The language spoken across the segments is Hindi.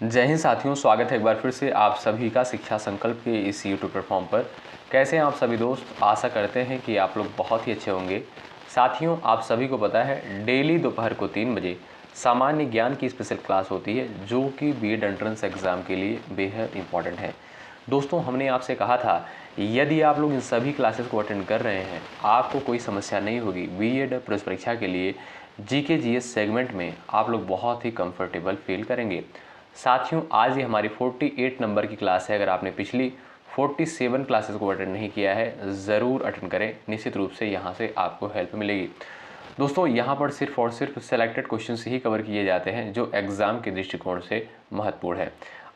जय हिंद साथियों, स्वागत है एक बार फिर से आप सभी का शिक्षा संकल्प के इस यूट्यूब प्लेटफॉर्म पर। कैसे हैं आप सभी दोस्त? आशा करते हैं कि आप लोग बहुत ही अच्छे होंगे। साथियों, आप सभी को पता है डेली दोपहर को 3 बजे सामान्य ज्ञान की स्पेशल क्लास होती है जो कि बीएड एंट्रेंस एग्ज़ाम के लिए बेहद इंपॉर्टेंट है। दोस्तों, हमने आपसे कहा था यदि आप लोग इन सभी क्लासेस को अटेंड कर रहे हैं आपको कोई समस्या नहीं होगी। बीएड प्रवेश परीक्षा के लिए जीके जीएस सेगमेंट में आप लोग बहुत ही कंफर्टेबल फील करेंगे। साथियों, आज ही हमारी 48 नंबर की क्लास है। अगर आपने पिछली 47 क्लासेस को अटेंड नहीं किया है ज़रूर अटेंड करें, निश्चित रूप से यहाँ से आपको हेल्प मिलेगी। दोस्तों, यहाँ पर सिर्फ और सिर्फ सेलेक्टेड क्वेश्चंस ही कवर किए जाते हैं जो एग्ज़ाम के दृष्टिकोण से महत्वपूर्ण है।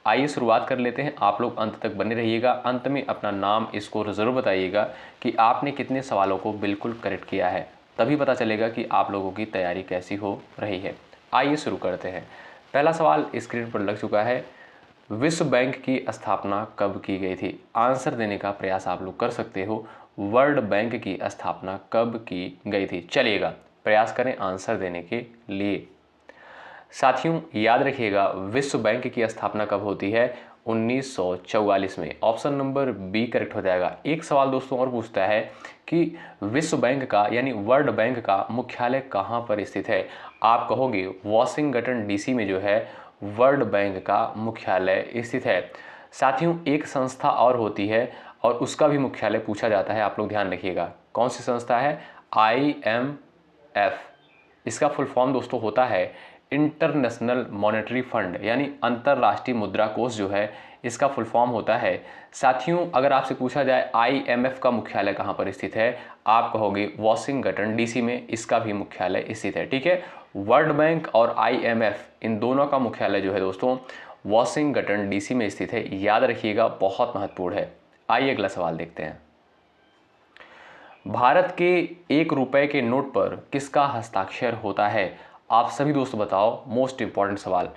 आइए शुरुआत कर लेते हैं। आप लोग अंत तक बने रहिएगा। अंत में अपना नाम स्कोर ज़रूर बताइएगा कि आपने कितने सवालों को बिल्कुल करेक्ट किया है, तभी पता चलेगा कि आप लोगों की तैयारी कैसी हो रही है। आइए शुरू करते हैं। पहला सवाल स्क्रीन पर लग चुका है। विश्व बैंक की स्थापना कब की गई थी? आंसर देने का प्रयास आप लोग कर सकते हो। वर्ल्ड बैंक की स्थापना कब की गई थी? चलिएगा प्रयास करें आंसर देने के लिए। साथियों, याद रखिएगा विश्व बैंक की स्थापना कब होती है? 1944 में। ऑप्शन नंबर बी करेक्ट हो जाएगा। एक सवाल दोस्तों और पूछता है कि विश्व बैंक का यानी वर्ल्ड बैंक का मुख्यालय कहाँ पर स्थित है? आप कहोगे वॉशिंगटन डीसी में जो है वर्ल्ड बैंक का मुख्यालय स्थित है। साथियों, एक संस्था और होती है और उसका भी मुख्यालय पूछा जाता है, आप लोग ध्यान रखिएगा। कौन सी संस्था है? IMF। इसका फुल फॉर्म दोस्तों होता है इंटरनेशनल मॉनेटरी फंड, यानी अंतर्राष्ट्रीय मुद्रा कोष जो है इसका फुल फॉर्म होता है। साथियों, अगर आपसे पूछा जाए IMF का मुख्यालय कहाँ पर स्थित है, आप कहोगे वॉशिंगटन डीसी में इसका भी मुख्यालय स्थित है। ठीक है, वर्ल्ड बैंक और IMF इन दोनों का मुख्यालय जो है दोस्तों वॉशिंगटन डीसी में स्थित है। याद रखिएगा, बहुत महत्वपूर्ण है। आइए अगला सवाल देखते हैं। भारत के 1 रुपए के नोट पर किसका हस्ताक्षर होता है? आप सभी दोस्त बताओ। मोस्ट इंपॉर्टेंट सवाल।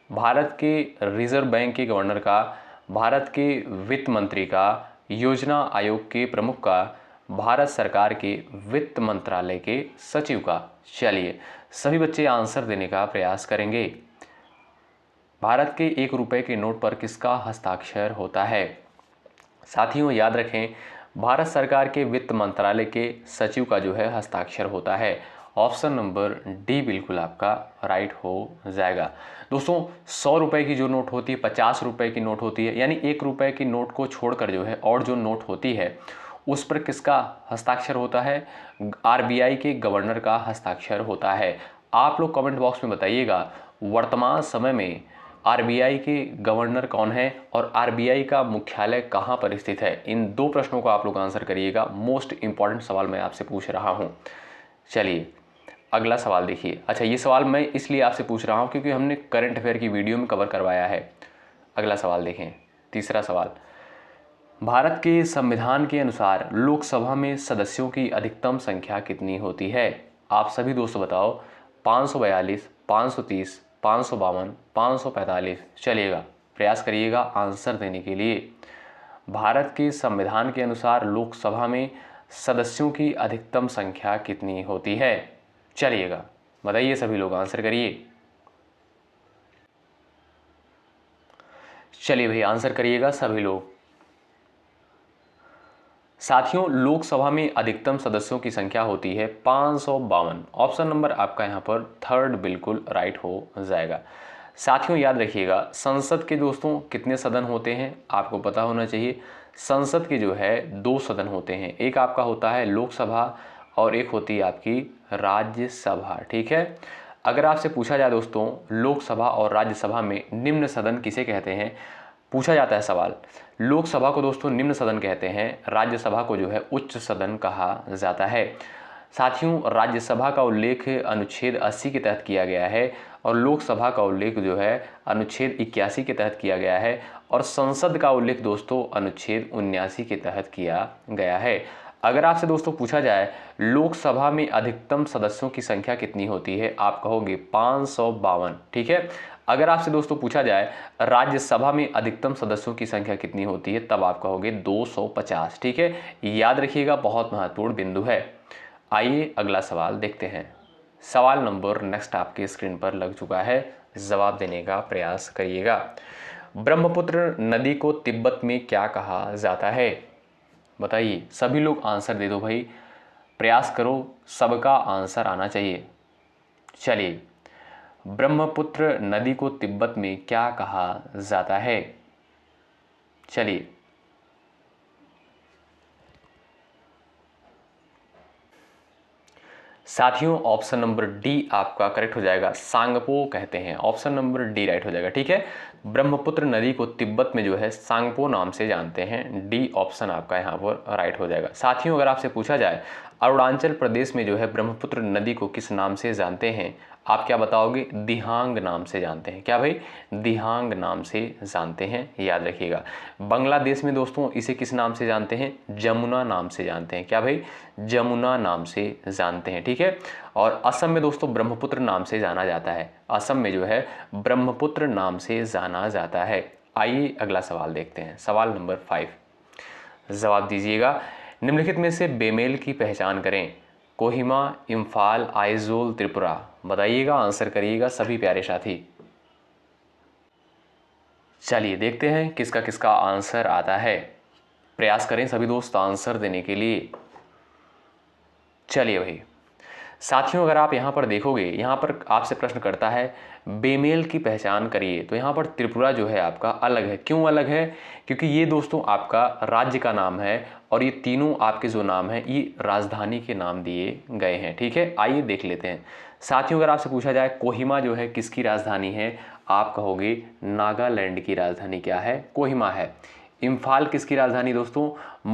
भारत के रिजर्व बैंक के गवर्नर का, भारत के वित्त मंत्री का, योजना आयोग के प्रमुख का, भारत सरकार के वित्त मंत्रालय के सचिव का। चलिए सभी बच्चे आंसर देने का प्रयास करेंगे। भारत के 1 रुपए के नोट पर किसका हस्ताक्षर होता है? साथियों, याद रखें भारत सरकार के वित्त मंत्रालय के सचिव का जो है हस्ताक्षर होता है। ऑप्शन नंबर डी बिल्कुल आपका राइट हो जाएगा। दोस्तों, 100 रुपए की जो नोट होती है, 50 रुपए की नोट होती है, यानी 1 रुपए की नोट को छोड़कर जो है और जो नोट होती है उस पर किसका हस्ताक्षर होता है? RBI के गवर्नर का हस्ताक्षर होता है। आप लोग कमेंट बॉक्स में बताइएगा वर्तमान समय में RBI के गवर्नर कौन है और RBI का मुख्यालय कहाँ पर स्थित है? इन 2 प्रश्नों को आप लोग आंसर करिएगा। मोस्ट इंपॉर्टेंट सवाल मैं आपसे पूछ रहा हूँ। चलिए अगला सवाल देखिए। अच्छा, ये सवाल मैं इसलिए आपसे पूछ रहा हूँ क्योंकि हमने करंट अफेयर की वीडियो में कवर करवाया है। अगला सवाल देखें, तीसरा सवाल। भारत के संविधान के अनुसार लोकसभा में सदस्यों की अधिकतम संख्या कितनी होती है? आप सभी दोस्त बताओ। 542, 530, 552, 545। चलिएगा प्रयास करिएगा आंसर देने के लिए। भारत के संविधान के अनुसार लोकसभा में सदस्यों की अधिकतम संख्या कितनी होती है? चलिएगा बताइए, सभी लोग आंसर करिए। चलिए भाई आंसर करिएगा सभी लोग। साथियों, लोकसभा में अधिकतम सदस्यों की संख्या होती है 552। ऑप्शन नंबर आपका यहाँ पर थर्ड बिल्कुल राइट हो जाएगा। साथियों, याद रखिएगा संसद के दोस्तों कितने सदन होते हैं आपको पता होना चाहिए। संसद के जो है 2 सदन होते हैं, एक आपका होता है लोकसभा और एक होती है आपकी राज्यसभा। ठीक है, अगर आपसे पूछा जाए दोस्तों लोकसभा और राज्यसभा में निम्न सदन किसे कहते हैं, पूछा जाता है सवाल। लोकसभा को दोस्तों निम्न सदन कहते हैं, राज्यसभा को जो है उच्च सदन कहा जाता है। साथियों, राज्यसभा का उल्लेख अनुच्छेद 80 के तहत किया गया है और लोकसभा का उल्लेख जो है अनुच्छेद 81 के तहत किया गया है और संसद का उल्लेख दोस्तों अनुच्छेद 79 के तहत किया गया है। अगर आपसे दोस्तों पूछा जाए लोकसभा में अधिकतम सदस्यों की संख्या कितनी होती है, आप कहोगे 552। ठीक है, अगर आपसे दोस्तों पूछा जाए राज्यसभा में अधिकतम सदस्यों की संख्या कितनी होती है, तब आप कहोगे 250। ठीक है, याद रखिएगा बहुत महत्वपूर्ण बिंदु है। आइए अगला सवाल देखते हैं। सवाल नंबर नेक्स्ट आपके स्क्रीन पर लग चुका है, जवाब देने का प्रयास करिएगा। ब्रह्मपुत्र नदी को तिब्बत में क्या कहा जाता है? बताइए, सभी लोग आंसर दे दो भाई, प्रयास करो, सबका आंसर आना चाहिए। चलिए, ब्रह्मपुत्र नदी को तिब्बत में क्या कहा जाता है? चलिए, साथियों ऑप्शन नंबर डी आपका करेक्ट हो जाएगा, सांगपो कहते हैं। ऑप्शन नंबर डी राइट हो जाएगा। ठीक है, ब्रह्मपुत्र नदी को तिब्बत में जो है सांगपो नाम से जानते हैं। डी ऑप्शन आपका यहाँ पर राइट हो जाएगा। साथियों अगर आपसे पूछा जाए अरुणाचल प्रदेश में जो है ब्रह्मपुत्र नदी को किस नाम से जानते हैं, आप क्या बताओगे? दिहांग नाम से जानते हैं। क्या भाई? दिहांग नाम से जानते हैं, याद रखिएगा। बांग्लादेश में दोस्तों इसे किस नाम से जानते हैं? जमुना नाम से जानते हैं। क्या भाई? जमुना नाम से जानते हैं। ठीक है, और असम में दोस्तों ब्रह्मपुत्र नाम से जाना जाता है। असम में जो है ब्रह्मपुत्र नाम से जाना जाता है। आइए अगला सवाल देखते हैं, सवाल नंबर 5। जवाब दीजिएगा, निम्नलिखित में से बेमेल की पहचान करें। कोहिमा, इम्फाल, आइजोल, त्रिपुरा। बताइएगा, आंसर करिएगा सभी प्यारे साथी। चलिए देखते हैं किसका किसका आंसर आता है। प्रयास करें सभी दोस्त आंसर देने के लिए। चलिए भाई साथियों, अगर आप यहाँ पर देखोगे, यहाँ पर आपसे प्रश्न करता है बेमेल की पहचान करिए, तो यहाँ पर त्रिपुरा जो है आपका अलग है। क्यों अलग है? क्योंकि ये दोस्तों आपका राज्य का नाम है और ये तीनों आपके जो नाम हैं ये राजधानी के नाम दिए गए हैं। ठीक है, आइए देख लेते हैं। साथियों अगर आपसे पूछा जाए कोहिमा जो है किसकी राजधानी है, आप कहोगे नागालैंड की राजधानी क्या है? कोहिमा है। इम्फाल किसकी राजधानी दोस्तों?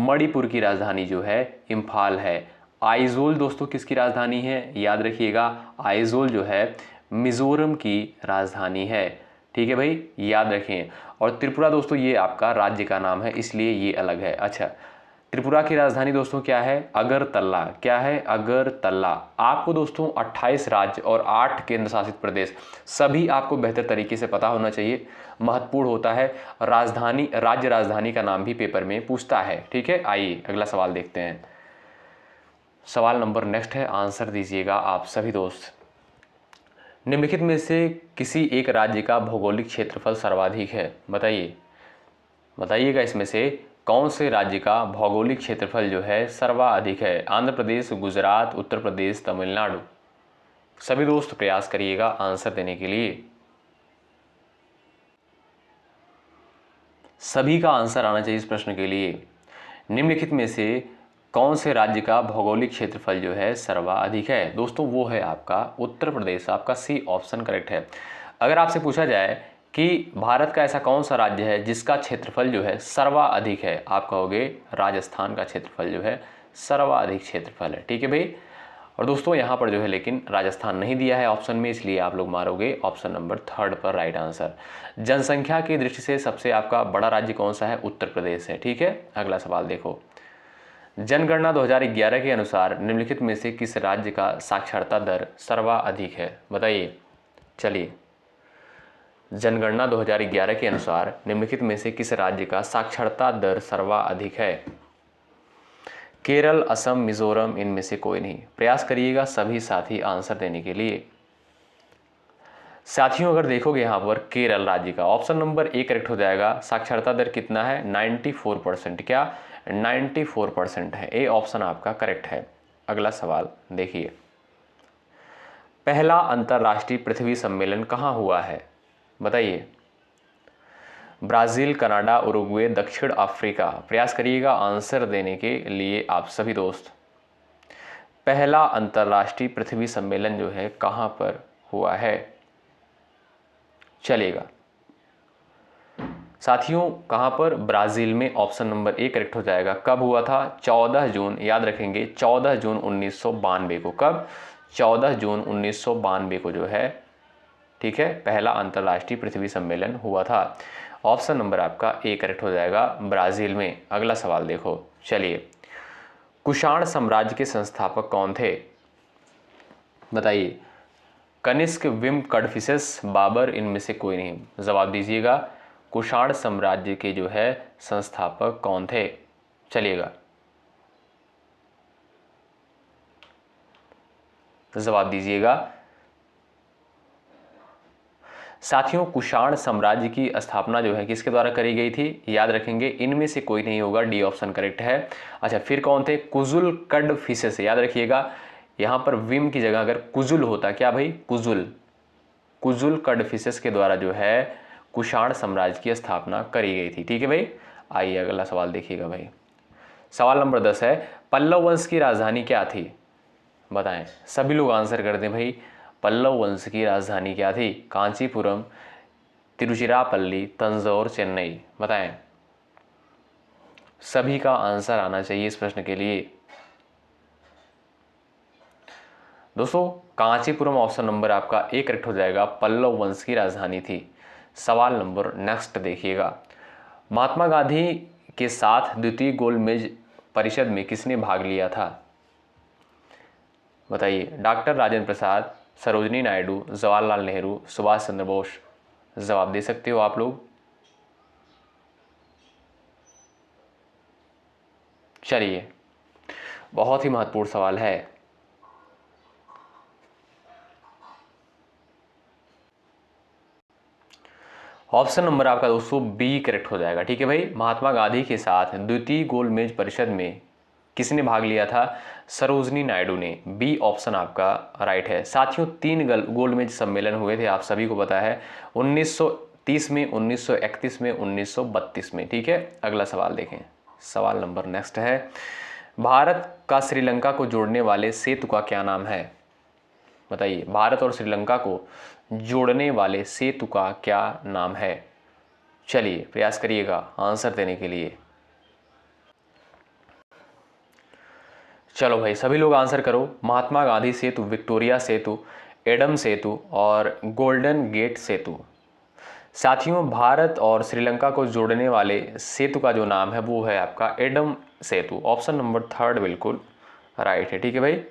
मणिपुर की राजधानी जो है इम्फाल है। आइजोल दोस्तों किसकी राजधानी है? याद रखिएगा, आइजोल जो है मिजोरम की राजधानी है। ठीक है भाई, याद रखें। और त्रिपुरा दोस्तों ये आपका राज्य का नाम है, इसलिए ये अलग है। अच्छा, त्रिपुरा की राजधानी दोस्तों क्या है? अगरतला। क्या है? अगरतला। आपको दोस्तों 28 राज्य और 8 केंद्र शासित प्रदेश सभी आपको बेहतर तरीके से पता होना चाहिए, महत्वपूर्ण होता है। राजधानी, राज्य राजधानी का नाम भी पेपर में पूछता है। ठीक है, आइए अगला सवाल देखते हैं। सवाल नंबर नेक्स्ट है, आंसर दीजिएगा आप सभी दोस्त। निम्नलिखित में से किसी एक राज्य का भौगोलिक क्षेत्रफल सर्वाधिक है? बताइए, बताइएगा इसमें से कौन से राज्य का भौगोलिक क्षेत्रफल जो है सर्वाधिक है? आंध्र प्रदेश, गुजरात, उत्तर प्रदेश, तमिलनाडु। सभी दोस्त प्रयास करिएगा आंसर देने के लिए। सभी का आंसर आना चाहिए इस प्रश्न के लिए। निम्नलिखित में से कौन से राज्य का भौगोलिक क्षेत्रफल जो है सर्वाधिक है? दोस्तों वो है आपका उत्तर प्रदेश। आपका सी ऑप्शन करेक्ट है। अगर आपसे पूछा जाए कि भारत का ऐसा कौन सा राज्य है जिसका क्षेत्रफल जो है सर्वाधिक है, आप कहोगे राजस्थान का क्षेत्रफल जो है सर्वाधिक क्षेत्रफल है। ठीक है भाई, और दोस्तों यहाँ पर जो है लेकिन राजस्थान नहीं दिया है ऑप्शन में, इसलिए आप लोग मारोगे ऑप्शन नंबर 3 पर राइट आंसर। जनसंख्या की दृष्टि से सबसे आपका बड़ा राज्य कौन सा है? उत्तर प्रदेश है। ठीक है, अगला सवाल देखो। जनगणना 2011 के अनुसार निम्नलिखित में से किस राज्य का साक्षरता दर सर्वाधिक है? बताइए। चलिए, जनगणना 2011 के अनुसार निम्नलिखित में से किस राज्य का साक्षरता दर सर्वाधिक है? केरल, असम, मिजोरम, इनमें से कोई नहीं। प्रयास करिएगा सभी साथी आंसर देने के लिए। साथियों अगर देखोगे यहाँ पर केरल राज्य का ऑप्शन नंबर ए करेक्ट हो जाएगा। साक्षरता दर कितना है? 94%। क्या? 94% है। ए ऑप्शन आपका करेक्ट है। अगला सवाल देखिए, पहला अंतर्राष्ट्रीय पृथ्वी सम्मेलन कहाँ हुआ है? बताइए। ब्राज़ील, कनाडा, उरुग्वे, दक्षिण अफ्रीका। प्रयास करिएगा आंसर देने के लिए आप सभी दोस्त। पहला अंतर्राष्ट्रीय पृथ्वी सम्मेलन जो है कहाँ पर हुआ है? चलेगा साथियों, कहाँ पर? ब्राज़ील में। ऑप्शन नंबर ए करेक्ट हो जाएगा। कब हुआ था? 14 जून, याद रखेंगे 14 जून 1992 को। कब? 14 जून 1992 को जो है, ठीक है, पहला अंतर्राष्ट्रीय पृथ्वी सम्मेलन हुआ था। ऑप्शन नंबर आपका ए करेक्ट हो जाएगा, ब्राज़ील में। अगला सवाल देखो। चलिए, कुषाण साम्राज्य के संस्थापक कौन थे? बताइए। कनिष्क, विम, कड़फिसेस, बाबर, इनमें से कोई नहीं। जवाब दीजिएगा, कुषाण साम्राज्य के जो है संस्थापक कौन थे? चलिएगा, जवाब दीजिएगा। साथियों कुषाण साम्राज्य की स्थापना जो है किसके द्वारा करी गई थी, याद रखेंगे इनमें से कोई नहीं होगा, डी ऑप्शन करेक्ट है। अच्छा फिर कौन थे, कुजुल कडफिसेस, याद रखिएगा यहाँ पर विम की जगह अगर कुजुल होता, क्या भाई कुजुल कडफिसेस के द्वारा जो है कुषाण साम्राज्य की स्थापना करी गई थी। ठीक है भाई, आइए अगला सवाल देखिएगा भाई। सवाल नंबर 10 है, पल्लव वंश की राजधानी क्या थी, बताएं। सभी लोग आंसर कर दें भाई, पल्लव वंश की राजधानी क्या थी, कांचीपुरम, तिरुचिरापल्ली, तंजौर, चेन्नई, बताएं। सभी का आंसर आना चाहिए इस प्रश्न के लिए। दोस्तों कांचीपुरम ऑप्शन नंबर आपका ए करेक्ट हो जाएगा, पल्लव वंश की राजधानी थी। सवाल नंबर नेक्स्ट देखिएगा, महात्मा गांधी के साथ द्वितीय गोलमेज परिषद में किसने भाग लिया था, बताइए। डॉक्टर राजेंद्र प्रसाद, सरोजिनी नायडू, जवाहरलाल नेहरू, सुभाष चंद्र बोस, जवाब दे सकते हो आप लोग। चलिए बहुत ही महत्वपूर्ण सवाल है। ऑप्शन नंबर आपका दोस्तों बी करेक्ट हो जाएगा। ठीक है भाई, महात्मा गांधी के साथ द्वितीय गोलमेज परिषद में किसने भाग लिया था, सरोजिनी नायडू ने। बी ऑप्शन आपका राइट है। साथियों 3 गोलमेज सम्मेलन हुए थे, आप सभी को पता है, 1930 में, 1931 में, 1932 में। ठीक है, अगला सवाल देखें। सवाल नंबर नेक्स्ट है, भारत का श्रीलंका को जोड़ने वाले सेतु का क्या नाम है, बताइए। भारत और श्रीलंका को जोड़ने वाले सेतु का क्या नाम है, चलिए प्रयास करिएगा आंसर देने के लिए। चलो भाई सभी लोग आंसर करो। महात्मा गांधी सेतु, विक्टोरिया सेतु, एडम सेतु और गोल्डन गेट सेतु। साथियों भारत और श्रीलंका को जोड़ने वाले सेतु का जो नाम है वो है आपका एडम सेतु। ऑप्शन नंबर 3 बिल्कुल राइट है। ठीक है भाई,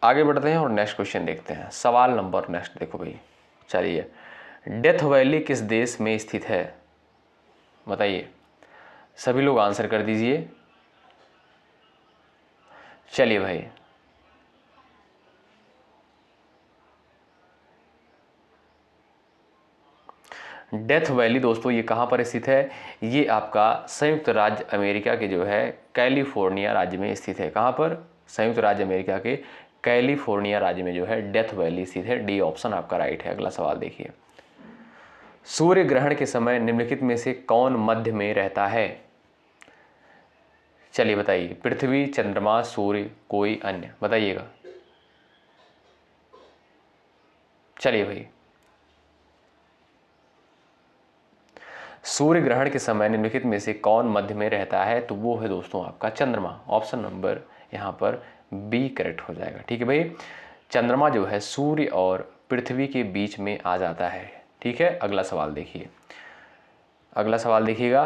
आगे बढ़ते हैं और नेक्स्ट क्वेश्चन देखते हैं। सवाल नंबर नेक्स्ट देखो भाई, चलिए। डेथ वैली किस देश में स्थित है, बताइए। सभी लोग आंसर कर दीजिए। चलिए भाई, डेथ वैली दोस्तों ये कहाँ पर स्थित है, ये आपका संयुक्त राज्य अमेरिका के जो है कैलिफोर्निया राज्य में स्थित है। कहाँ पर, संयुक्त राज्य अमेरिका के कैलिफोर्निया राज्य में जो है डेथ वैली स्थित है। डी ऑप्शन आपका राइट है। अगला सवाल देखिए, सूर्य ग्रहण के समय निम्नलिखित में से कौन मध्य में रहता है, चलिए बताइए। पृथ्वी, चंद्रमा, सूर्य, कोई अन्य, बताइएगा। चलिए भाई, सूर्य ग्रहण के समय निम्नलिखित में से कौन मध्य में रहता है, तो वो है दोस्तों आपका चंद्रमा। ऑप्शन नंबर यहाँ पर बी करेक्ट हो जाएगा। ठीक है भाई, चंद्रमा जो है सूर्य और पृथ्वी के बीच में आ जाता है। ठीक है, अगला सवाल देखिए। अगला सवाल देखिएगा,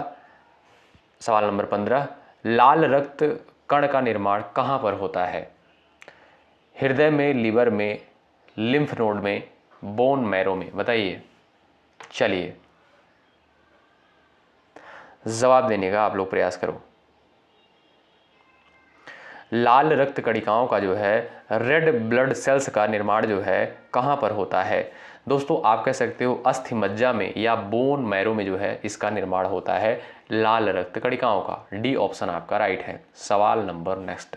सवाल नंबर 15, लाल रक्त कण का निर्माण कहाँ पर होता है, हृदय में, लीवर में, लिम्फ नोड में, बोन मैरो में, बताइए। चलिए जवाब देने का आप लोग प्रयास करो। लाल रक्त कणिकाओं का जो है, रेड ब्लड सेल्स का निर्माण जो है कहाँ पर होता है, दोस्तों आप कह सकते हो अस्थि मज्जा में या बोन मैरो में जो है इसका निर्माण होता है लाल रक्त कणिकाओं का। डी ऑप्शन आपका राइट है। सवाल नंबर नेक्स्ट,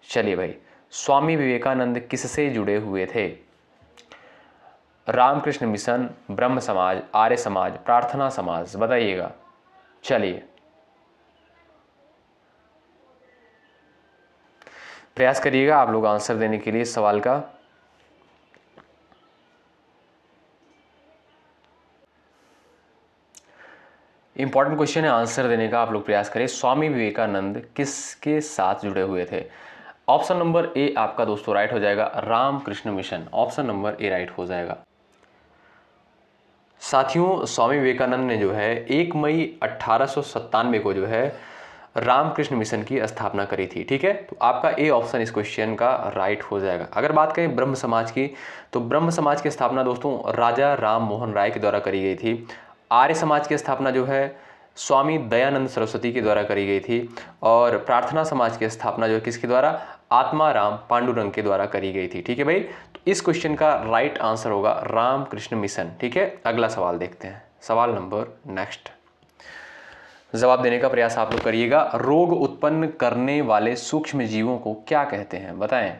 चलिए भाई, स्वामी विवेकानंद किससे जुड़े हुए थे, रामकृष्ण मिशन, ब्रह्म समाज, आर्य समाज, प्रार्थना समाज, बताइएगा। चलिए प्रयास करिएगा आप लोग आंसर देने के लिए इस सवाल का। इंपॉर्टेंट क्वेश्चन है, आंसर देने का आप लोग प्रयास करें। स्वामी विवेकानंद किसके साथ जुड़े हुए थे, ऑप्शन नंबर ए आपका दोस्तों राइट हो जाएगा, Ramakrishna Mission. Option number A right हो जाएगा। साथियों स्वामी विवेकानंद ने जो है 1 मई 1897 को जो है रामकृष्ण मिशन की स्थापना करी थी। ठीक है, तो आपका ए ऑप्शन इस क्वेश्चन का राइट हो जाएगा। अगर बात करें ब्रह्म समाज की, तो ब्रह्म समाज की स्थापना दोस्तों राजा राम मोहन राय के द्वारा करी गई थी। आर्य समाज की स्थापना जो है स्वामी दयानंद सरस्वती के द्वारा करी गई थी। और प्रार्थना समाज की स्थापना जो है किसके द्वारा, आत्मा राम पांडुरंग के द्वारा करी गई थी। ठीक है भाई, तो इस क्वेश्चन का राइट आंसर होगा रामकृष्ण मिशन। ठीक है, अगला सवाल देखते हैं। सवाल नंबर नेक्स्ट, जवाब देने का प्रयास आप लोग करिएगा। रोग उत्पन्न करने वाले सूक्ष्म जीवों को क्या कहते हैं, बताएं।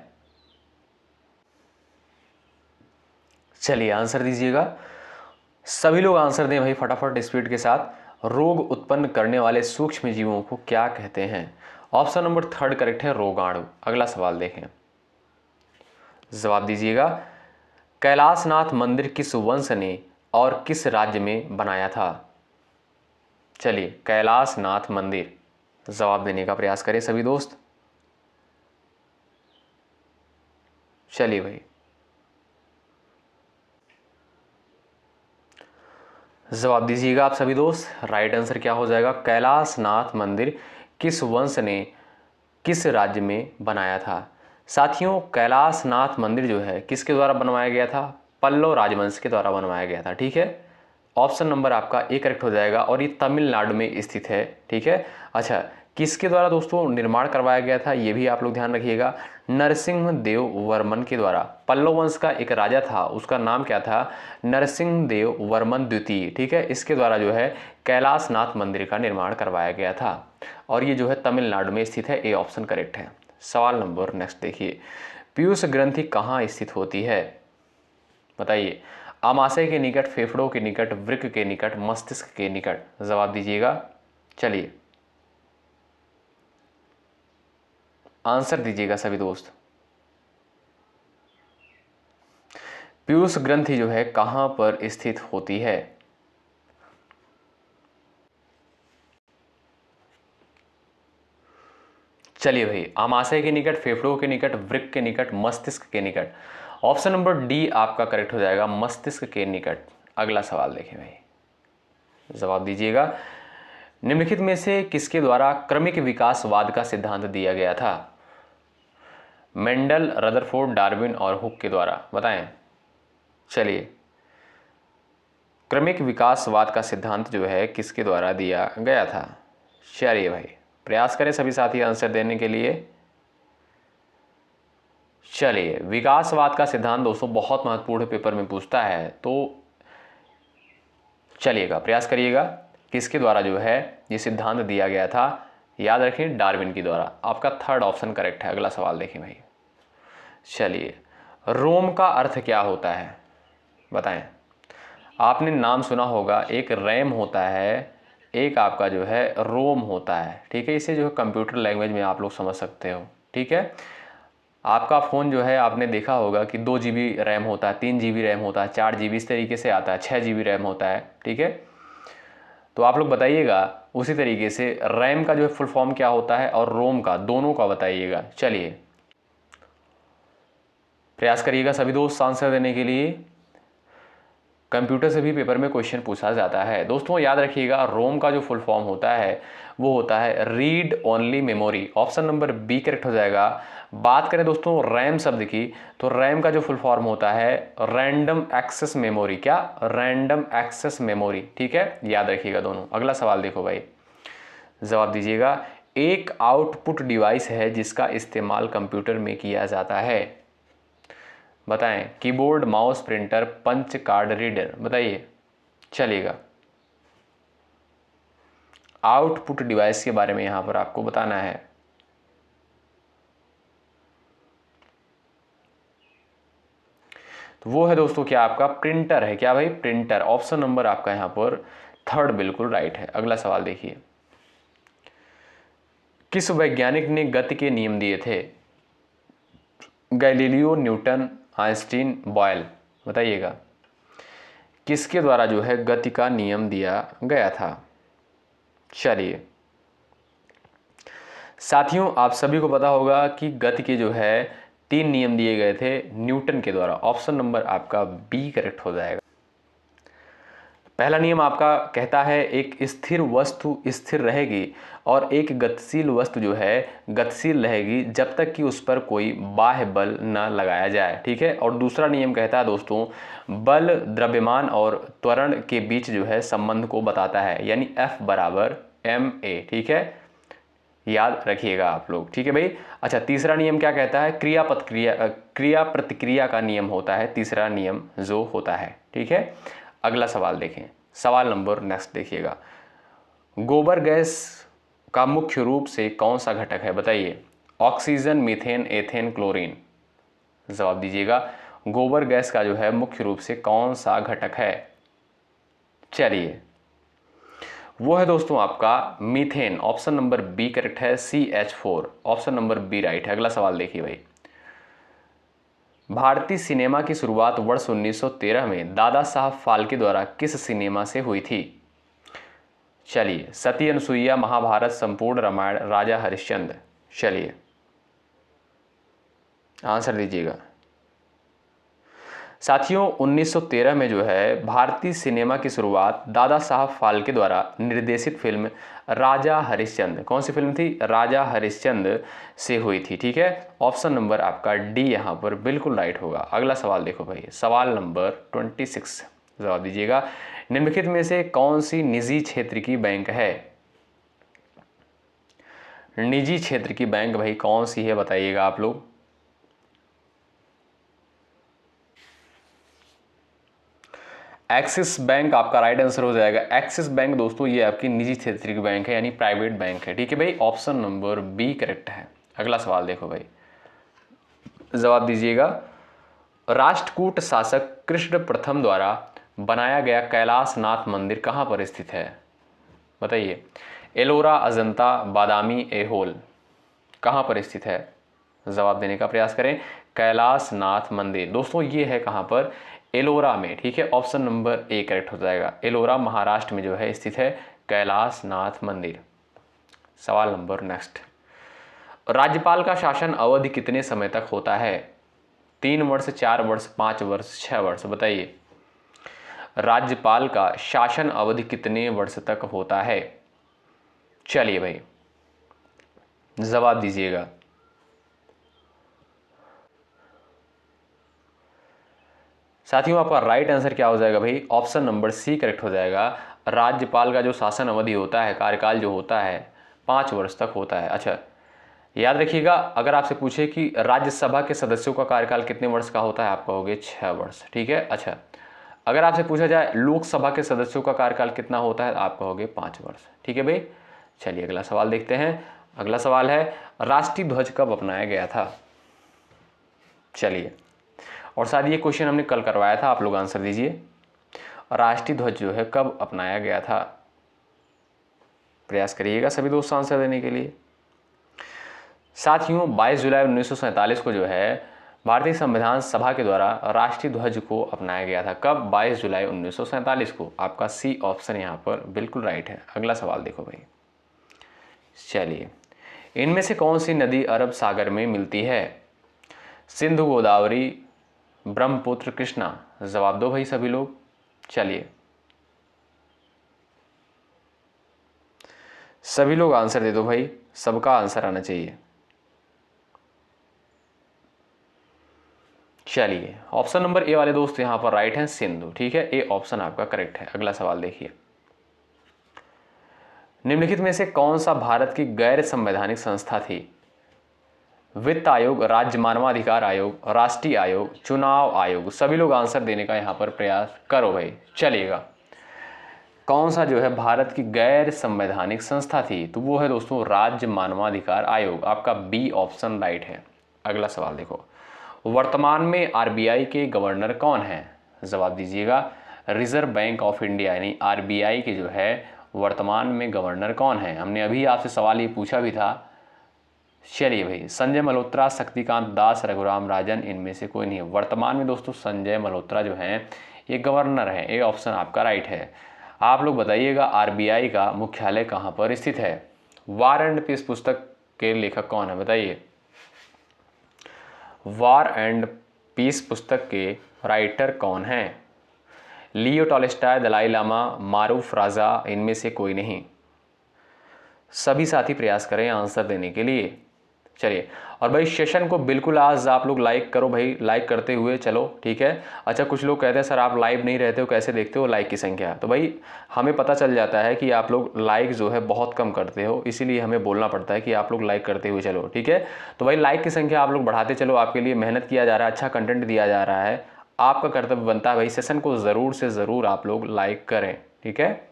चलिए आंसर दीजिएगा, सभी लोग आंसर दें भाई फटाफट स्पीड के साथ। रोग उत्पन्न करने वाले सूक्ष्म जीवों को क्या कहते हैं? ऑप्शन नंबर 3 करेक्ट है, रोगाणु। अगला सवाल देखें, जवाब दीजिएगा। कैलाशनाथ मंदिर किस वंश ने और किस राज्य में बनाया था? चलिए कैलाशनाथ मंदिर, जवाब देने का प्रयास करें सभी दोस्त। चलिए भाई, जवाब दीजिएगा आप सभी दोस्त। राइट आंसर क्या हो जाएगा? कैलाशनाथ मंदिर किस वंश ने किस राज्य में बनाया था? साथियों, कैलाशनाथ मंदिर जो है किसके द्वारा बनवाया गया था? पल्लव राजवंश के द्वारा बनवाया गया था। ठीक है, ऑप्शन नंबर आपका ए करेक्ट हो जाएगा और ये तमिलनाडु में स्थित है। ठीक है, अच्छा किसके द्वारा दोस्तों निर्माण करवाया गया था, ये भी आप लोग ध्यान रखिएगा। नरसिंह देव वर्मन के द्वारा। पल्लव वंश का एक राजा था, उसका नाम क्या था? नरसिंह देव वर्मन द्वितीय। ठीक है, इसके द्वारा जो है कैलाशनाथ मंदिर का निर्माण करवाया गया था और ये जो है तमिलनाडु में स्थित है। ए ऑप्शन करेक्ट है। सवाल नंबर नेक्स्ट देखिए, पीयूष ग्रंथि कहाँ स्थित होती है? बताइए। आमाशय के निकट, फेफड़ों के निकट, वृक्क के निकट, मस्तिष्क के निकट? जवाब दीजिएगा। चलिए आंसर दीजिएगा सभी दोस्त। पीयूष ग्रंथि जो है कहां पर स्थित होती है? चलिए भाई, आमाशय के निकट, फेफड़ों के निकट, वृक्क के निकट, मस्तिष्क के निकट। ऑप्शन नंबर डी आपका करेक्ट हो जाएगा, मस्तिष्क के निकट। अगला सवाल देखें भाई, जवाब दीजिएगा। निम्नलिखित में से किसके द्वारा क्रमिक विकासवाद का सिद्धांत दिया गया था? मेंडल, रदरफोर्ड, डार्विन और हुक के द्वारा? बताएं। चलिए, क्रमिक विकासवाद का सिद्धांत जो है किसके द्वारा दिया गया था? चलिए भाई, प्रयास करें सभी साथी आंसर देने के लिए। चलिए, विकासवाद का सिद्धांत दोस्तों बहुत महत्वपूर्ण पेपर में पूछता है, तो चलिएगा प्रयास करिएगा। किसके द्वारा जो है ये सिद्धांत दिया गया था? याद रखें, डार्विन के द्वारा। आपका 3rd ऑप्शन करेक्ट है। अगला सवाल देखें भाई। चलिए, रोम का अर्थ क्या होता है? बताएं। आपने नाम सुना होगा, एक रैम होता है, एक आपका जो है रोम होता है। ठीक है, इसे जो है कंप्यूटर लैंग्वेज में आप लोग समझ सकते हो। ठीक है, आपका फ़ोन जो है आपने देखा होगा कि 2 GB रैम होता है, 3 GB रैम होता है, 4 GB इस तरीके से आता है, 6 GB रैम होता है। ठीक है, तो आप लोग बताइएगा उसी तरीके से रैम का जो है फुल फॉर्म क्या होता है और रोम का, दोनों का बताइएगा। चलिए प्रयास करिएगा सभी दोस्त आंसर देने के लिए। कंप्यूटर से भी पेपर में क्वेश्चन पूछा जाता है। दोस्तों याद रखिएगा, रोम का जो फुल फॉर्म होता है वो होता है read only memory. Option number B correct हो जाएगा। बात करें दोस्तों रैम शब्द की, तो रैम का जो फुल फॉर्म होता है रैंडम एक्सेस मेमोरी। क्या? Random access memory. ठीक है, याद रखिएगा दोनों। अगला सवाल देखो भाई, जवाब दीजिएगा। एक आउटपुट डिवाइस है जिसका इस्तेमाल कंप्यूटर में किया जाता है। बताएं। Keyboard, mouse, printer, punch card reader? बताइए। चलिएगा, आउटपुट डिवाइस के बारे में यहां पर आपको बताना है। तो वो है दोस्तों क्या? आपका प्रिंटर है। क्या भाई? प्रिंटर। ऑप्शन नंबर आपका यहां पर 3rd बिल्कुल राइट है। अगला सवाल देखिए, किस वैज्ञानिक ने गति के नियम दिए थे? Galileo, Newton, Einstein, Boyle? बताइएगा, किसके द्वारा जो है गति का नियम दिया गया था? चलिए साथियों, आप सभी को पता होगा कि गति के जो है 3 नियम दिए गए थे न्यूटन के द्वारा। ऑप्शन नंबर आपका बी करेक्ट हो जाएगा। पहला नियम आपका कहता है एक स्थिर वस्तु स्थिर रहेगी और एक गतिशील वस्तु जो है गतिशील रहेगी जब तक कि उस पर कोई बाह्य बल न लगाया जाए। ठीक है, और दूसरा नियम कहता है दोस्तों बल द्रव्यमान और त्वरण के बीच जो है संबंध को बताता है, यानी F = ma। ठीक है, याद रखिएगा आप लोग, ठीक है भाई। अच्छा, तीसरा नियम क्या कहता है? क्रिया प्रतिक्रिया का नियम होता है तीसरा नियम जो होता है, ठीक है। अगला सवाल देखें, सवाल नंबर नेक्स्ट देखिएगा। गोबर गैस का मुख्य रूप से कौन सा घटक है, बताइए? Oxygen, methane, ethane, chlorine. जवाब दीजिएगा। गोबर गैस का जो है मुख्य रूप से कौन सा घटक है? चलिए, वो है दोस्तों आपका methane. Option number B correct है, CH4। Option number B right है। अगला सवाल देखिए भाई। भारतीय सिनेमा की शुरुआत वर्ष 1913 में दादा साहब फाल्के द्वारा किस सिनेमा से हुई थी? चलिए, सती अनुसुईया, महाभारत, संपूर्ण रामायण, राजा हरिश्चंद्र। चलिए आंसर दीजिएगा साथियों। 1913 में जो है भारतीय सिनेमा की शुरुआत दादा साहब फाल्के द्वारा निर्देशित फिल्म राजा हरिश्चंद्र, कौन सी फिल्म थी? राजा हरिश्चंद्र से हुई थी, ठीक है। ऑप्शन नंबर आपका डी यहाँ पर बिल्कुल राइट होगा। अगला सवाल देखो भाई, सवाल नंबर 26। जवाब दीजिएगा। निम्नलिखित में से कौन सी निजी क्षेत्र की बैंक है? निजी क्षेत्र की बैंक भाई कौन सी है, बताइएगा आप लोग। एक्सिस बैंक आपका राइट आंसर हो जाएगा। एक्सिस बैंक दोस्तों ये आपकी निजी क्षेत्र की बैंक है, यानी प्राइवेट बैंक है, ठीक है भाई। ऑप्शन नंबर बी करेक्ट है। अगला सवाल देखो भाई, जवाब दीजिएगा। राष्ट्रकूट शासक कृष्ण प्रथम द्वारा बनाया गया कैलाशनाथ मंदिर कहाँ पर स्थित है, बताइए? एलोरा, अजंता, बादामी, ऐहोल, कहाँ पर स्थित है? जवाब देने का प्रयास करें। कैलाशनाथ मंदिर दोस्तों ये है कहाँ पर? एलोरा में, ठीक है। ऑप्शन नंबर ए करेक्ट हो जाएगा। एलोरा महाराष्ट्र में जो है स्थित है कैलाशनाथ मंदिर। सवाल नंबर नेक्स्ट। राज्यपाल का शासन अवधि कितने समय तक होता है? 3 वर्ष, 4 वर्ष, 5 वर्ष, 6 वर्ष, बताइए। राज्यपाल का शासन अवधि कितने वर्ष तक होता है? चलिए भाई जवाब दीजिएगा। साथियों आपका राइट आंसर क्या हो जाएगा भाई? ऑप्शन नंबर सी करेक्ट हो जाएगा। राज्यपाल का जो शासन अवधि होता है, कार्यकाल जो होता है, 5 वर्ष तक होता है। अच्छा याद रखिएगा, अगर आपसे पूछे कि राज्यसभा के सदस्यों का कार्यकाल कितने वर्ष का होता है, आप कहोगे 6 वर्ष, ठीक है। अच्छा अगर आपसे पूछा जाए लोकसभा के सदस्यों का कार्यकाल कितना होता है, आप कहोगे 5 वर्ष, ठीक है भाई। चलिए अगला सवाल देखते हैं। अगला सवाल है राष्ट्रीय ध्वज कब अपनाया गया था? चलिए, और शायद ये क्वेश्चन हमने कल करवाया था, आप लोग आंसर दीजिए। राष्ट्रीय ध्वज जो है कब अपनाया गया था? प्रयास करिएगा सभी दोस्त आंसर देने के लिए। साथियों 22 जुलाई 1947 को जो है भारतीय संविधान सभा के द्वारा राष्ट्रीय ध्वज को अपनाया गया था। कब? 22 जुलाई 1947 को। आपका सी ऑप्शन यहाँ पर बिल्कुल राइट है। अगला सवाल देखो भाई। चलिए, इनमें से कौन सी नदी अरब सागर में मिलती है? सिंधु, गोदावरी, ब्रह्मपुत्र, कृष्णा। जवाब दो भाई सभी लोग। चलिए सभी लोग आंसर दे दो भाई, सबका आंसर आना चाहिए। चलिए ऑप्शन नंबर ए वाले दोस्त यहां पर राइट हैं, सिंधु, ठीक है। ए ऑप्शन आपका करेक्ट है। अगला सवाल देखिए। निम्नलिखित में से कौन सा भारत की गैर संवैधानिक संस्था थी? वित्त आयोग, राज्य मानवाधिकार आयोग, राष्ट्रीय आयोग, चुनाव आयोग। सभी लोग आंसर देने का यहां पर प्रयास करो भाई। चलिएगा कौन सा जो है भारत की गैर संवैधानिक संस्था थी? तो वो है दोस्तों राज्य मानवाधिकार आयोग। आपका बी ऑप्शन राइट है। अगला सवाल देखो। वर्तमान में आरबीआई के गवर्नर कौन हैं? जवाब दीजिएगा। रिजर्व बैंक ऑफ इंडिया यानी आरबीआई के जो है वर्तमान में गवर्नर कौन है? हमने अभी आपसे सवाल ये पूछा भी था। चलिए भाई, संजय मल्होत्रा, शक्तिकांत दास, रघुराम राजन, इनमें से कोई नहीं है। वर्तमान में दोस्तों संजय मल्होत्रा जो हैं ये गवर्नर हैं। ये ऑप्शन आपका राइट है। आप लोग बताइएगा आरबीआई का मुख्यालय कहाँ पर स्थित है? वार एंड पीस पुस्तक के लेखक कौन है, बताइए। वार एंड पीस पुस्तक के राइटर कौन हैं? लियो टॉलस्टॉय, दलाई लामा, मारूफ राजा, इनमें से कोई नहीं। सभी साथी प्रयास करें आंसर देने के लिए। चलिए, और भाई सेशन को बिल्कुल आज आप लोग लाइक करो भाई, लाइक करते हुए चलो, ठीक है। अच्छा, कुछ लोग कहते हैं सर आप लाइव नहीं रहते हो, कैसे देखते हो लाइक की संख्या? तो भाई हमें पता चल जाता है कि आप लोग लाइक जो है बहुत कम करते हो, इसीलिए हमें बोलना पड़ता है कि आप लोग लाइक करते हुए चलो, ठीक है। तो भाई लाइक की संख्या आप लोग बढ़ाते चलो, आपके लिए मेहनत किया जा रहा है, अच्छा कंटेंट दिया जा रहा है, आपका कर्तव्य बनता है भाई सेशन को ज़रूर से ज़रूर आप लोग लाइक करें, ठीक है।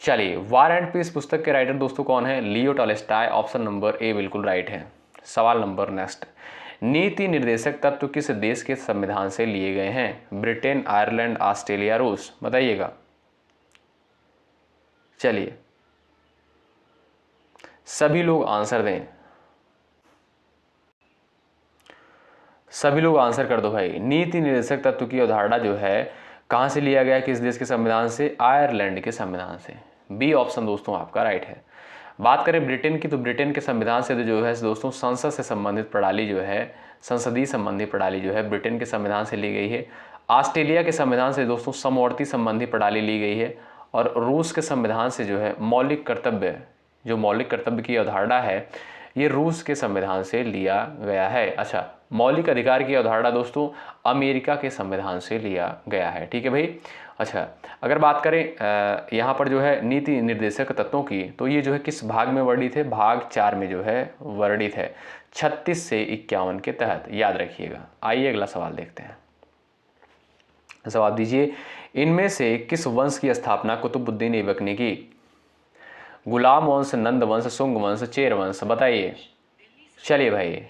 चलिए, वार एंड पीस पुस्तक के राइटर दोस्तों कौन है? लियो टॉल्स्टॉय, ऑप्शन नंबर ए बिल्कुल राइट है। सवाल नंबर नेक्स्ट, नीति निर्देशक तत्व किस देश के संविधान से लिए गए हैं? ब्रिटेन, आयरलैंड, ऑस्ट्रेलिया, रूस, बताइएगा। चलिए, सभी लोग आंसर दें, सभी लोग आंसर कर दो भाई। नीति निर्देशक तत्व की अवधारणा जो है कहाँ से लिया गया, किस देश के संविधान से? आयरलैंड के संविधान से। बी ऑप्शन दोस्तों आपका राइट है। बात करें ब्रिटेन की, तो ब्रिटेन के संविधान से जो है दोस्तों संसद से संबंधित प्रणाली जो है, संसदीय संबंधी प्रणाली जो है ब्रिटेन के संविधान से ली गई है। ऑस्ट्रेलिया के संविधान से दोस्तों समवर्ती संबंधी प्रणाली ली गई है। और रूस के संविधान से जो है मौलिक कर्तव्य, जो मौलिक कर्तव्य की अवधारणा है, ये रूस के संविधान से लिया गया है। अच्छा, मौलिक अधिकार की अवधारणा दोस्तों अमेरिका के संविधान से लिया गया है, ठीक है भाई। अच्छा, अगर बात करें यहाँ पर जो है नीति निर्देशक तत्वों की, तो ये जो है किस भाग में वर्णित है? भाग 4 में जो है वर्णित है, 36 से 51 के तहत, याद रखिएगा। आइए अगला सवाल देखते हैं। जवाब दीजिए, इनमें से किस वंश की स्थापना कुतुबुद्दीन ऐबक ने की? गुलाम वंश, नंद वंश, सुंग वंश, चेर वंश, बताइए। चलिए भाई,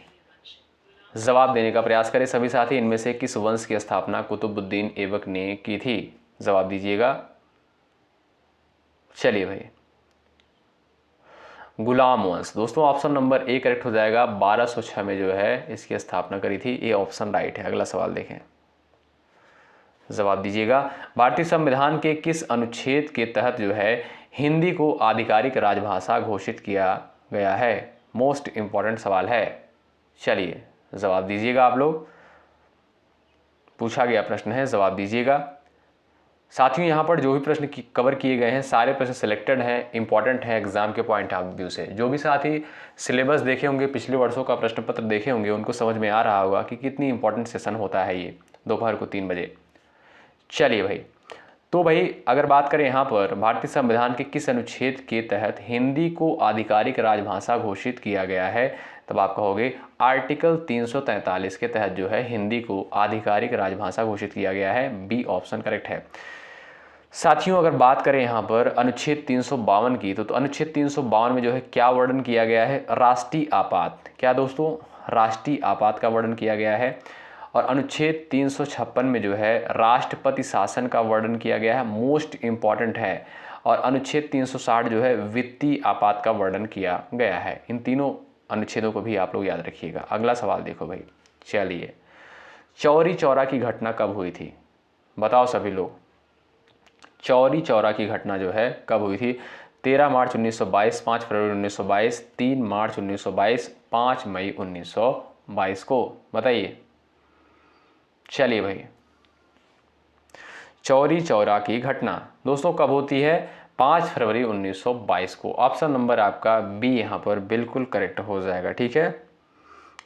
जवाब देने का प्रयास करें सभी साथी। इनमें से किस वंश की स्थापना कुतुबुद्दीन ऐबक ने की थी? जवाब दीजिएगा। चलिए भाई, गुलाम वंश दोस्तों, ऑप्शन नंबर ए करेक्ट हो जाएगा। 1206 में जो है इसकी स्थापना करी थी, ये ऑप्शन राइट है। अगला सवाल देखें, जवाब दीजिएगा। भारतीय संविधान के किस अनुच्छेद के तहत जो है हिंदी को आधिकारिक राजभाषा घोषित किया गया है? मोस्ट इंपॉर्टेंट सवाल है। चलिए, जवाब दीजिएगा। आप लोग, पूछा गया प्रश्न है, जवाब दीजिएगा। साथियों, यहाँ पर जो भी प्रश्न कवर किए गए हैं सारे प्रश्न सिलेक्टेड हैं, इंपॉर्टेंट हैं एग्जाम के पॉइंट ऑफ व्यू से। जो भी साथी सिलेबस देखे होंगे, पिछले वर्षों का प्रश्न पत्र देखे होंगे, उनको समझ में आ रहा होगा कि कितनी इंपॉर्टेंट सेशन होता है ये दोपहर को 3 बजे। चलिए भाई, तो भाई अगर बात करें यहाँ पर भारतीय संविधान के किस अनुच्छेद के तहत हिंदी को आधिकारिक राजभाषा घोषित किया गया है, तब आप कहोगे आर्टिकल 343 के तहत जो है हिंदी को आधिकारिक राजभाषा घोषित किया गया है। बी ऑप्शन करेक्ट है। साथियों, अगर बात करें यहाँ पर अनुच्छेद 352 की, तो अनुच्छेद 352 में जो है क्या वर्णन किया गया है? राष्ट्रीय आपात। क्या दोस्तों? राष्ट्रीय आपात का वर्णन किया गया है। और अनुच्छेद 356 में जो है राष्ट्रपति शासन का वर्णन किया गया है, मोस्ट इंपॉर्टेंट है। और अनुच्छेद 360 जो है वित्तीय आपात का वर्णन किया गया है। इन तीनों अनुच्छेदों को भी आप लोग याद रखिएगा। अगला सवाल देखो भाई। चलिए, चौरी चौरा की घटना कब हुई थी? बताओ सभी लोग। चौरी चौरा की घटना जो है कब हुई थी? 13 मार्च 1922, 5 फरवरी 1922, 3 मार्च 1922, 5 मई 1922 को, बताइए। चलिए भाई, चौरी चौरा की घटना दोस्तों कब होती है? 5 फरवरी 1922 को। ऑप्शन नंबर आपका बी यहाँ पर बिल्कुल करेक्ट हो जाएगा, ठीक है।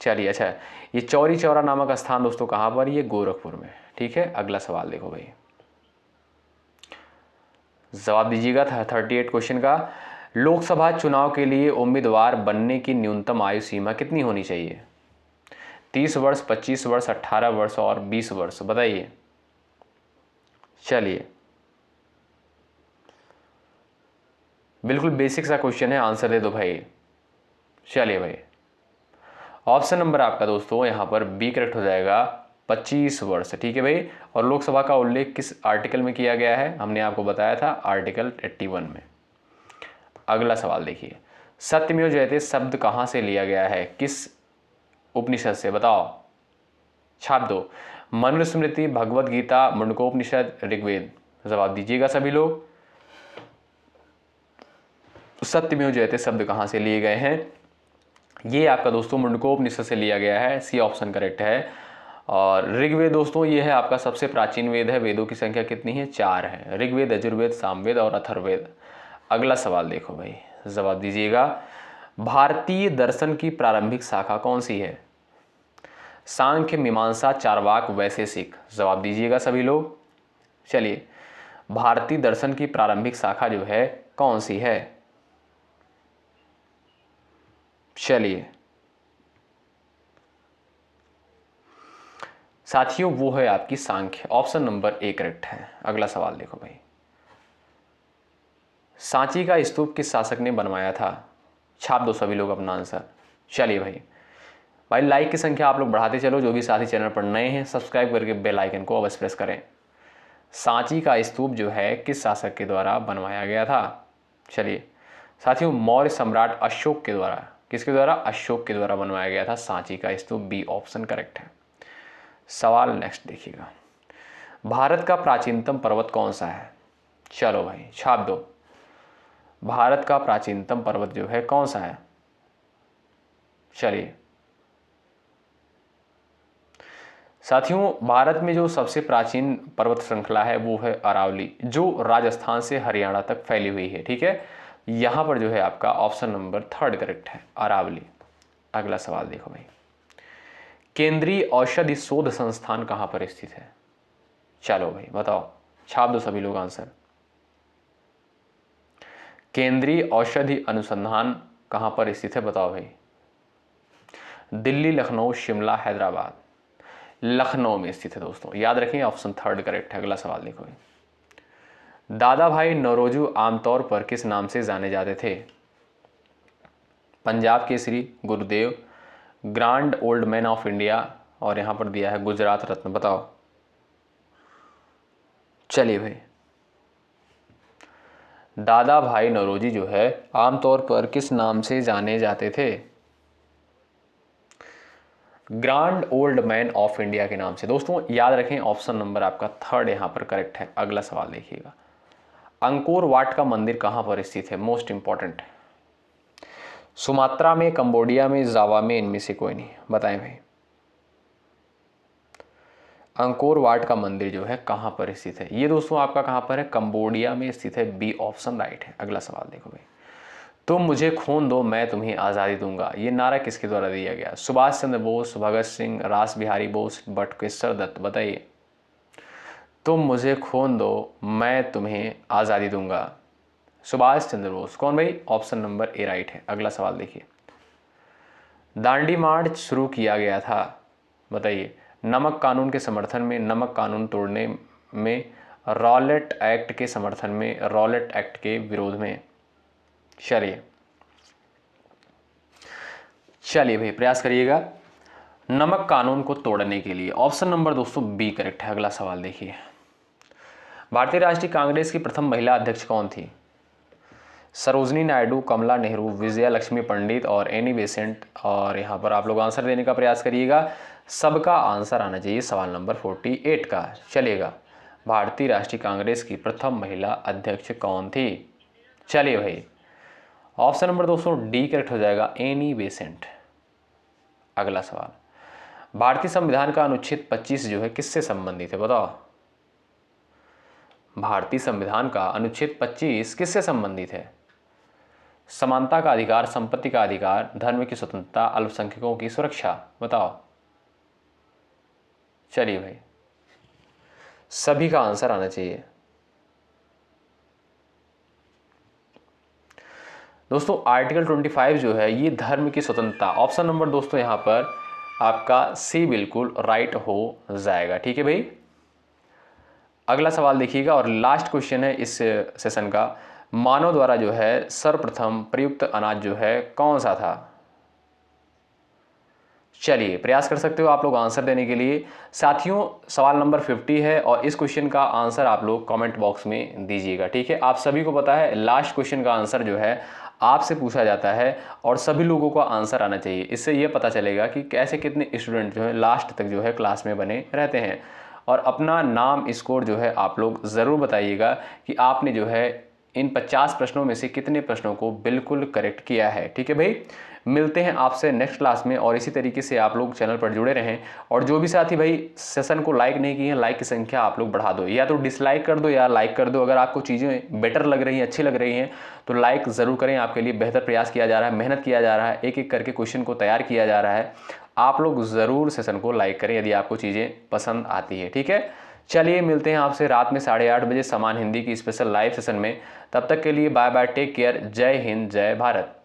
चलिए, अच्छा, ये चौरी चौरा नामक स्थान दोस्तों कहाँ पर? ये गोरखपुर में, ठीक है। अगला सवाल देखो भाई, जवाब दीजिएगा 38 क्वेश्चन का। लोकसभा चुनाव के लिए उम्मीदवार बनने की न्यूनतम आयु सीमा कितनी होनी चाहिए? 30 वर्ष, 25 वर्ष, 18 वर्ष और 20 वर्ष, बताइए। चलिए, बिल्कुल बेसिक सा क्वेश्चन है, आंसर दे दो भाई। चलिए भाई, ऑप्शन नंबर आपका दोस्तों यहाँ पर बी करेक्ट हो जाएगा, 25 वर्ष, ठीक है भाई। और लोकसभा का उल्लेख किस आर्टिकल में किया गया है? हमने आपको बताया था आर्टिकल 81 में। अगला सवाल देखिए, सत्यमेव जयते शब्द कहाँ से लिया गया है? किस उपनिषद से? बताओ, छाप दो। मनुस्मृति, भगवत गीता, मुंडकोपनिषद, ऋग्वेद, जवाब दीजिएगा सभी लोग। सत्यमेव जयते शब्द कहाँ से लिए गए हैं? ये आपका दोस्तों मुंडकोपनिषद से लिया गया है, सी ऑप्शन करेक्ट है। और ऋग्वेद दोस्तों ये है आपका सबसे प्राचीन वेद है। वेदों की संख्या कितनी है? 4 है, ऋग्वेद, यजुर्वेद, सामवेद और अथर्ववेद। अगला सवाल देखो भाई, जवाब दीजिएगा। भारतीय दर्शन की प्रारंभिक शाखा कौन सी है? सांख्य, मीमांसा, चार्वाक, वैशेषिक। जवाब दीजिएगा सभी लोग। चलिए, भारतीय दर्शन की प्रारंभिक शाखा जो है कौन सी है? चलिए साथियों, वो है आपकी सांख्य। ऑप्शन नंबर ए करेक्ट है। अगला सवाल देखो भाई, सांची का स्तूप किस शासक ने बनवाया था? छाप दो सभी लोग अपना आंसर। चलिए भाई लाइक की संख्या आप लोग बढ़ाते चलो। जो भी साथी चैनल पर नए हैं सब्सक्राइब करके बेल आइकन को अवश्य प्रेस करें। सांची का स्तूप जो है किस शासक के द्वारा बनवाया गया था? चलिए साथियों, मौर्य सम्राट अशोक के द्वारा। किसके द्वारा? अशोक के द्वारा बनवाया गया था सांची का स्तूप। बी ऑप्शन करेक्ट है। सवाल नेक्स्ट देखिएगा, भारत का प्राचीनतम पर्वत कौन सा है? चलो भाई छाप दो। भारत का प्राचीनतम पर्वत जो है कौन सा है? चलिए साथियों, भारत में जो सबसे प्राचीन पर्वत श्रृंखला है वो है अरावली, जो राजस्थान से हरियाणा तक फैली हुई है। ठीक है, यहां पर जो है आपका ऑप्शन नंबर 3 करेक्ट है, अरावली। अगला सवाल देखो भाई, केंद्रीय औषधि शोध संस्थान कहां पर स्थित है? चलो भाई बताओ, छाप दो सभी लोग आंसर। केंद्रीय औषधि अनुसंधान कहां पर स्थित है? बताओ भाई। दिल्ली, लखनऊ, शिमला, हैदराबाद। लखनऊ में स्थित है दोस्तों, याद रखें। ऑप्शन 3 करेक्ट है। अगला सवाल देखो भाई, दादा भाई नौरोजी आमतौर पर किस नाम से जाने जाते थे? पंजाब केसरी, गुरुदेव, grand old man of India, और यहां पर दिया है गुजरात रत्न। बताओ। चलिए भाई, दादा भाई नौरोजी जो है आमतौर पर किस नाम से जाने जाते थे? Grand old man of India के नाम से। दोस्तों याद रखें, ऑप्शन नंबर आपका 3 यहां पर करेक्ट है। अगला सवाल देखिएगा, अंकोर वाट का मंदिर कहां पर स्थित है? Most important. सुमात्रा में, कंबोडिया में, जावा में, इनमें से कोई नहीं। बताएं भाई, अंकोर वाट का मंदिर जो है कहां पर स्थित है? ये दोस्तों आपका कहां पर है? कंबोडिया में स्थित है। बी ऑप्शन राइट है। अगला सवाल देखो भाई, तुम मुझे खून दो मैं तुम्हें आज़ादी दूंगा, ये नारा किसके द्वारा दिया गया? सुभाष चंद्र बोस, भगत सिंह, रास बिहारी बोस, बटुकेश्वर दत्त। बताइए। तुम मुझे खून दो मैं तुम्हें आज़ादी दूंगा, सुभाष चंद्र बोस। कौन भाई? ऑप्शन नंबर ए राइट है। अगला सवाल देखिए, दांडी मार्च शुरू किया गया था। बताइए। नमक कानून के समर्थन में, नमक कानून तोड़ने में, रॉलेट एक्ट के समर्थन में, रॉलेट एक्ट के विरोध में। चलिए भाई प्रयास करिएगा। नमक कानून को तोड़ने के लिए ऑप्शन नंबर दोस्तों बी करेक्ट है। अगला सवाल देखिए, भारतीय राष्ट्रीय कांग्रेस की प्रथम महिला अध्यक्ष कौन थी? सरोजनी नायडू, कमला नेहरू, विजया लक्ष्मी पंडित और एनी बेसेंट। और यहाँ पर आप लोग आंसर देने का प्रयास करिएगा। सबका आंसर आना चाहिए सवाल नंबर 48 का। चलिएगा, भारतीय राष्ट्रीय कांग्रेस की प्रथम महिला अध्यक्ष कौन थी? चलिए भाई, ऑप्शन नंबर दोस्तों डी करेक्ट हो जाएगा, एनी बेसेंट। अगला सवाल, भारतीय संविधान का अनुच्छेद 25 जो है किससे संबंधित है? बताओ। भारतीय संविधान का अनुच्छेद 25 किससे संबंधित है? समानता का अधिकार, संपत्ति का अधिकार, धर्म की स्वतंत्रता, अल्पसंख्यकों की सुरक्षा। बताओ। चलिए भाई, सभी का आंसर आना चाहिए। दोस्तों आर्टिकल 25 जो है ये धर्म की स्वतंत्रता। ऑप्शन नंबर दोस्तों यहाँ पर आपका सी बिल्कुल राइट हो जाएगा। ठीक है भाई, अगला सवाल देखिएगा और लास्ट क्वेश्चन है इस सेशन का। मानव द्वारा जो है सर्वप्रथम प्रयुक्त अनाज जो है कौन सा था? चलिए प्रयास कर सकते हो आप लोग आंसर देने के लिए। साथियों सवाल नंबर 50 है और इस क्वेश्चन का आंसर आप लोग कमेंट बॉक्स में दीजिएगा। ठीक है, आप सभी को पता है लास्ट क्वेश्चन का आंसर जो है आपसे पूछा जाता है और सभी लोगों को आंसर आना चाहिए। इससे ये पता चलेगा कि कैसे कितने स्टूडेंट जो है लास्ट तक जो है क्लास में बने रहते हैं। और अपना नाम स्कोर जो है आप लोग ज़रूर बताइएगा कि आपने जो है इन 50 प्रश्नों में से कितने प्रश्नों को बिल्कुल करेक्ट किया है। ठीक है भाई, मिलते हैं आपसे नेक्स्ट क्लास में और इसी तरीके से आप लोग चैनल पर जुड़े रहें। और जो भी साथी भाई सेशन को लाइक नहीं किए हैं, लाइक की संख्या आप लोग बढ़ा दो, या तो डिसलाइक कर दो या लाइक कर दो। अगर आपको चीज़ें बेटर लग रही हैं, अच्छी लग रही हैं तो लाइक ज़रूर करें। आपके लिए बेहतर प्रयास किया जा रहा है, मेहनत किया जा रहा है, एक एक करके क्वेश्चन को तैयार किया जा रहा है। आप लोग ज़रूर सेशन को लाइक करें यदि आपको चीज़ें पसंद आती है। ठीक है, चलिए मिलते हैं आपसे रात में 8:30 बजे समान हिंदी की स्पेशल लाइव सेशन में। तब तक के लिए बाय बाय, टेक केयर, जय हिंद, जय भारत।